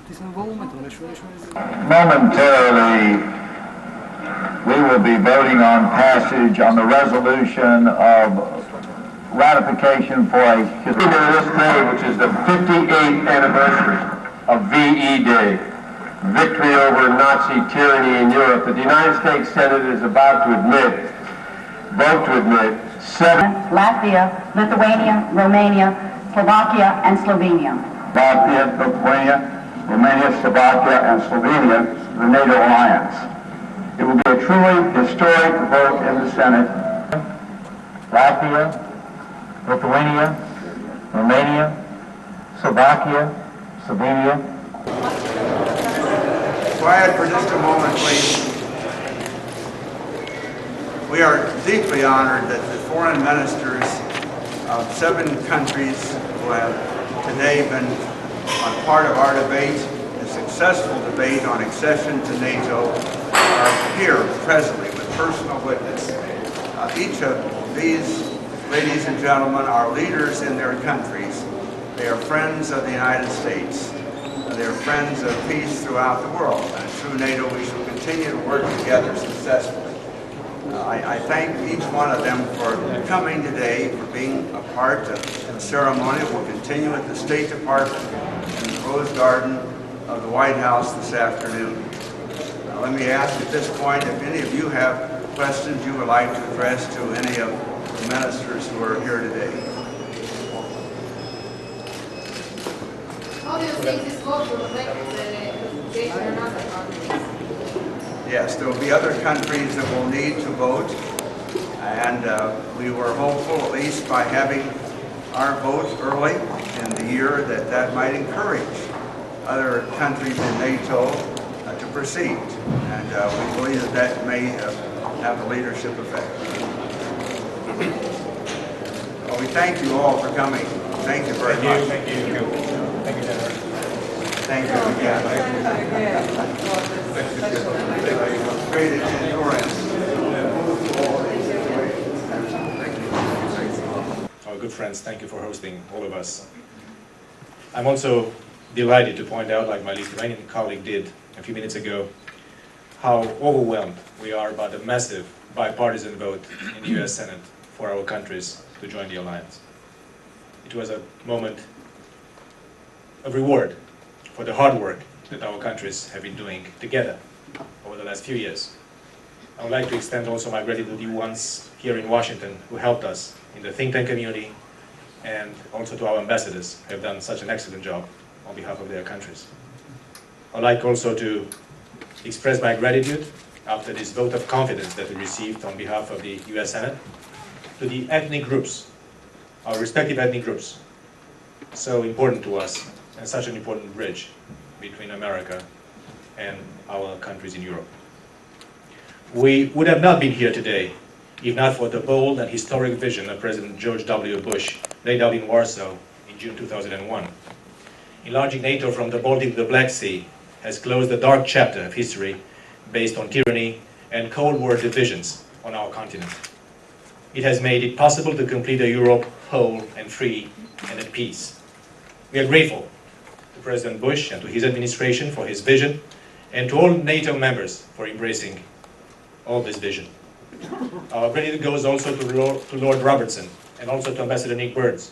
Momentarily, we will be voting on passage on the resolution of ratification for a this day, which is the 58th anniversary of VE Day, victory over Nazi tyranny in Europe, that the United States Senate is about to vote to admit 7 Latvia, Lithuania, Romania, Slovakia, and Slovenia. Latvia, Lithuania, Romania, Slovakia, and Slovenia to the NATO alliance. It will be a truly historic vote in the Senate. Latvia, Lithuania, Romania, Slovakia, Slovenia. Quiet for just a moment, please. We are deeply honored that the foreign ministers of 7 countries who have today been a part of our debate, a successful debate on accession to NATO, are here presently with personal witness. Each of these ladies and gentlemen are leaders in their countries. They are friends of the United States. They are friends of peace throughout the world. And through NATO, we shall continue to work together successfully. I thank each one of them for coming today, for being a part of the ceremony. We'll continue at the State Department in the Rose Garden of the White House this afternoon. Let me ask at this point if any of you have questions you would like to address to any of the ministers who are here today. How do you think this vote will affect the ratification or not on this? Yes, there will be other countries that will need to vote, and we were hopeful, at least by having our vote early in the year, that that might encourage other countries in NATO to proceed, and we believe that that may have a leadership effect. Well, we thank you all for coming. Thank you very much. Thank you. Thank you, General. Thank you again. Great endurance. Our good friends, thank you for hosting all of us. I'm also delighted to point out, like my Lithuanian colleague did a few minutes ago, how overwhelmed we are by the massive bipartisan vote in the US Senate for our countries to join the alliance. It was a moment of reward for the hard work that our countries have been doing together over the last few years. I would like to extend also my gratitude to the ones here in Washington who helped us in the think tank community, and also to our ambassadors who have done such an excellent job on behalf of their countries. I'd like also to express my gratitude after this vote of confidence that we received on behalf of the US Senate to the ethnic groups, our respective ethnic groups, so important to us and such an important bridge between America and our countries in Europe. We would have not been here today if not for the bold and historic vision of President George W. Bush laid out in Warsaw in June 2001. Enlarging NATO from the Baltic to the Black Sea has closed the dark chapter of history based on tyranny and Cold War divisions on our continent. It has made it possible to complete a Europe whole and free and at peace. We are grateful to President Bush and to his administration for his vision, and to all NATO members for embracing all this vision. Our gratitude goes also to Lord Robertson and also to Ambassador Nick Burns.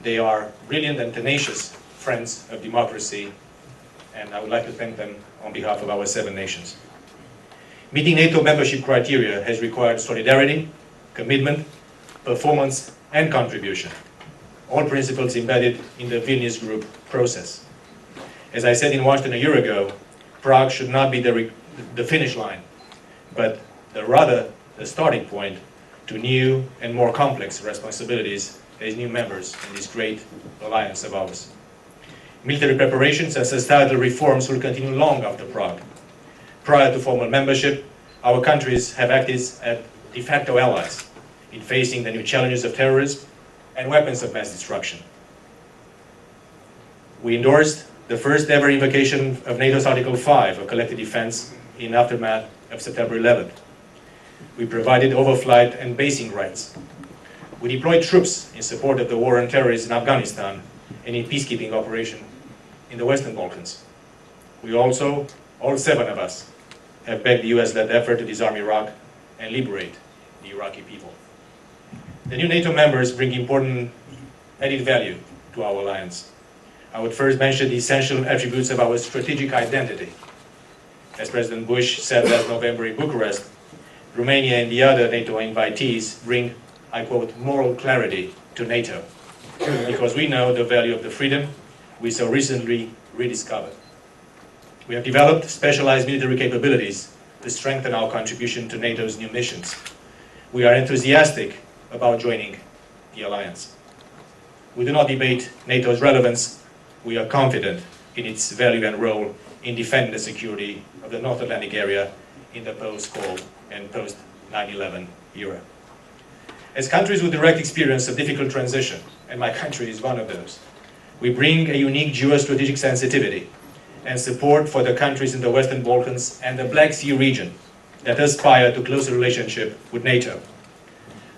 They are brilliant and tenacious friends of democracy, and I would like to thank them on behalf of our 7 nations. Meeting NATO membership criteria has required solidarity, commitment, performance, and contribution. All principles embedded in the Vilnius Group process. As I said in Washington a year ago, Prague should not be the finish line, but rather the starting point to new and more complex responsibilities as new members in this great alliance of ours. Military preparations and societal reforms will continue long after Prague. Prior to formal membership, our countries have acted as de facto allies in facing the new challenges of terrorism and weapons of mass destruction. We endorsed the first ever invocation of NATO's Article 5 of collective defense in aftermath of September 11th. We provided overflight and basing rights. We deployed troops in support of the war on terrorism in Afghanistan and in peacekeeping operation in the Western Balkans. We also, all 7 of us, have backed the US-led effort to disarm Iraq and liberate the Iraqi people. The new NATO members bring important added value to our alliance. I would first mention the essential attributes of our strategic identity. As President Bush said last November in Bucharest, Romania and the other NATO invitees bring, I quote, moral clarity to NATO, because we know the value of the freedom we so recently rediscovered. We have developed specialized military capabilities to strengthen our contribution to NATO's new missions. We are enthusiastic about joining the alliance. We do not debate NATO's relevance. We are confident in its value and role in defending the security of the North Atlantic area in the post-Cold and post-9/11 era. As countries with direct experience of difficult transition, and my country is one of those, we bring a unique geostrategic sensitivity and support for the countries in the Western Balkans and the Black Sea region that aspire to closer relationship with NATO.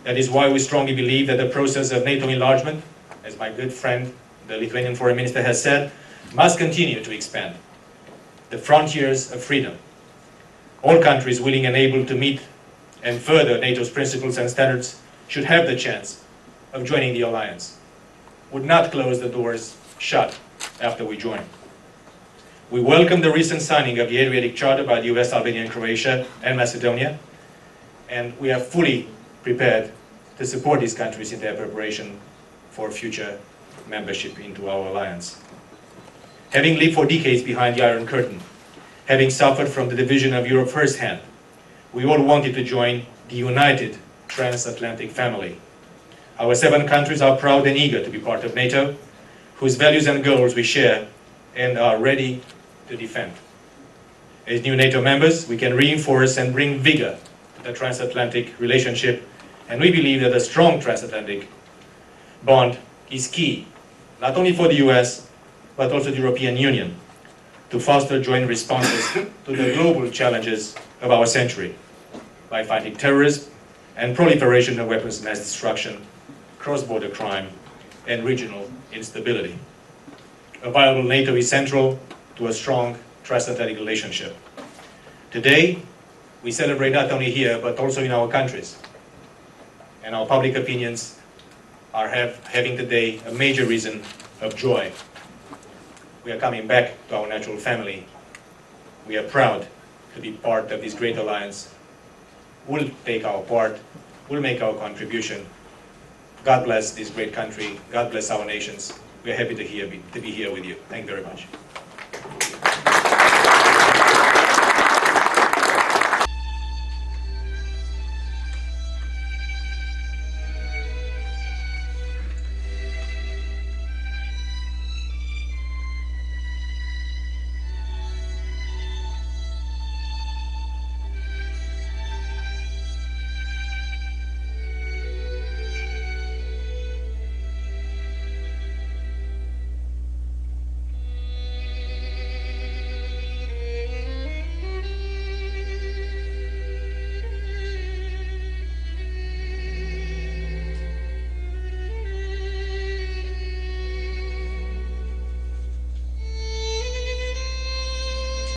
That is why we strongly believe that the process of NATO enlargement, as my good friend, the Lithuanian Foreign Minister, has said, must continue to expand the frontiers of freedom. All countries willing and able to meet and further NATO's principles and standards should have the chance of joining the alliance, would not close the doors shut after we join. We welcome the recent signing of the Adriatic Charter by the US, Albania, and Croatia, and Macedonia, and we are fully prepared to support these countries in their preparation for future membership into our alliance. Having lived for decades behind the Iron Curtain, having suffered from the division of Europe firsthand, we all wanted to join the united transatlantic family. Our 7 countries are proud and eager to be part of NATO, whose values and goals we share and are ready to defend. As new NATO members, we can reinforce and bring vigor to the transatlantic relationship, and we believe that a strong transatlantic bond is key, not only for the US, but also the European Union, to foster joint responses to the global challenges of our century by fighting terrorism and proliferation of weapons of mass destruction, cross-border crime, and regional instability. A viable NATO is central to a strong transatlantic relationship. Today, we celebrate not only here, but also in our countries. And our public opinions are having today a major reason of joy. We are coming back to our natural family. We are proud to be part of this great alliance. We'll take our part, we'll make our contribution. God bless this great country, God bless our nations. We're happy to be here with you. Thank you very much.